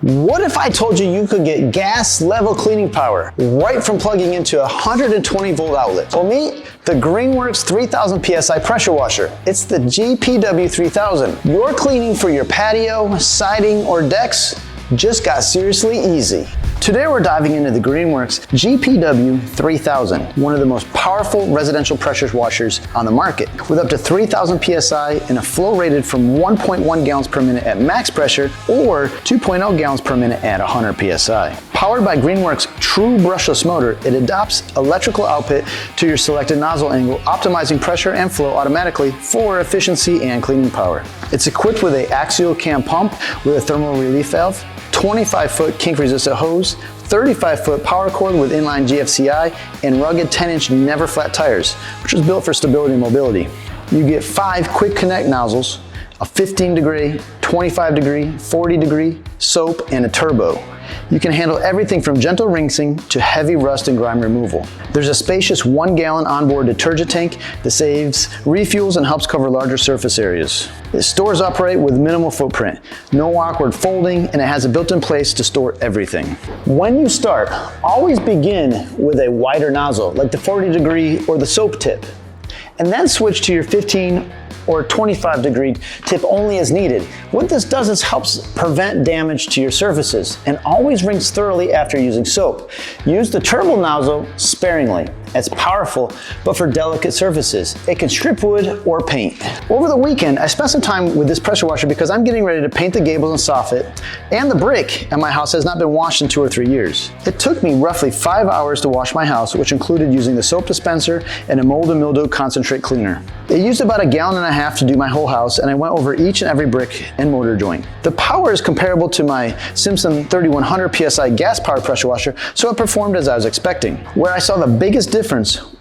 What if I told you you could get gas level cleaning power right from plugging into a 120 volt outlet? Well, meet the Greenworks 3000 PSI pressure washer. It's the GPW 3000. Your cleaning for your patio, siding, or decks just got seriously easy. Today we're diving into the Greenworks GPW 3000, one of the most powerful residential pressure washers on the market, with up to 3000 PSI and a flow rated from 1.1 gallons per minute at max pressure or 2.0 gallons per minute at 100 PSI. Powered by Greenworks' true brushless motor, it adopts electrical output to your selected nozzle angle, optimizing pressure and flow automatically for efficiency and cleaning power. It's equipped with an axial cam pump with a thermal relief valve, 25-foot kink-resistant hose, 35-foot power cord with inline GFCI, and rugged 10-inch never flat tires, which is built for stability and mobility. You get 5 quick connect nozzles, a 15-degree, 25-degree, 40-degree, soap, and a turbo. You can handle everything from gentle rinsing to heavy rust and grime removal. There's a spacious 1-gallon onboard detergent tank that saves refuels and helps cover larger surface areas. It stores upright with minimal footprint, no awkward folding, and it has a built-in place to store everything. When you start, always begin with a wider nozzle, like the 40-degree or the soap tip, and then switch to your 15 or 25-degree tip only as needed. What this does is helps prevent damage to your surfaces and always rinse thoroughly after using soap. Use the turbo nozzle sparingly. It's powerful, but for delicate surfaces. It can strip wood or paint. Over the weekend, I spent some time with this pressure washer because I'm getting ready to paint the gables and soffit, and the brick at my house has not been washed in 2 or 3 years. It took me roughly 5 hours to wash my house, which included using the soap dispenser and a mold and mildew concentrate cleaner. It used about 1.5 gallons to do my whole house, and I went over each and every brick and mortar joint. The power is comparable to my Simpson 3100 PSI gas powered pressure washer, so it performed as I was expecting. Where I saw the biggest difference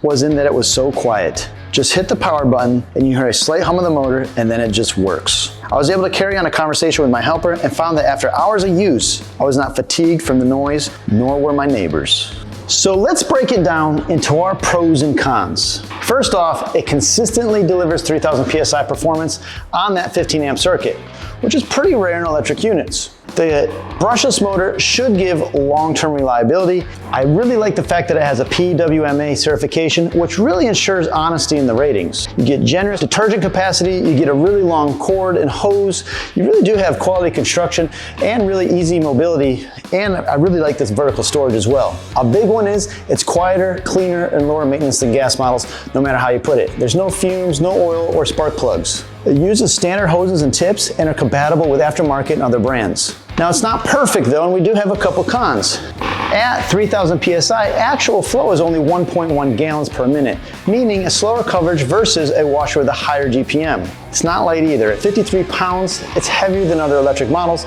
was in that it was so quiet. Just hit the power button and you hear a slight hum of the motor, and then it just works. I was able to carry on a conversation with my helper and found that after hours of use, I was not fatigued from the noise, nor were my neighbors. So let's break it down into our pros and cons. First off, it consistently delivers 3000 PSI performance on that 15 amp circuit, which is pretty rare in electric units. The brushless motor should give long-term reliability. I really like the fact that it has a PWMA certification, which really ensures honesty in the ratings. You get generous detergent capacity, you get a really long cord and hose, you really do have quality construction and really easy mobility, and I really like this vertical storage as well. A big one is it's quieter, cleaner, and lower maintenance than gas models, no matter how you put it. There's no fumes, no oil, or spark plugs. It uses standard hoses and tips and are compatible with aftermarket and other brands. Now, it's not perfect though, and we do have a couple cons. At 3000 PSI, actual flow is only 1.1 gallons per minute, meaning a slower coverage versus a washer with a higher GPM. It's not light either. At 53 pounds, it's heavier than other electric models,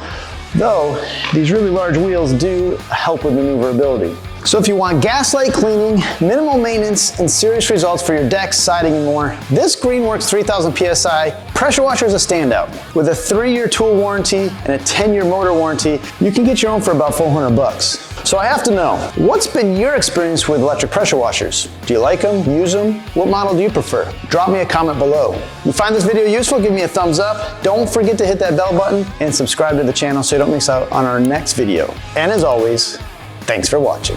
though these really large wheels do help with maneuverability. So if you want gas-light cleaning, minimal maintenance, and serious results for your decks, siding, and more, this Greenworks 3000 PSI pressure washer is a standout. With a 3-year tool warranty and a 10-year motor warranty, you can get your own for about $400. So I have to know, what's been your experience with electric pressure washers? Do you like them, use them? What model do you prefer? Drop me a comment below. If you find this video useful, give me a thumbs up. Don't forget to hit that bell button and subscribe to the channel so you don't miss out on our next video. And as always, thanks for watching.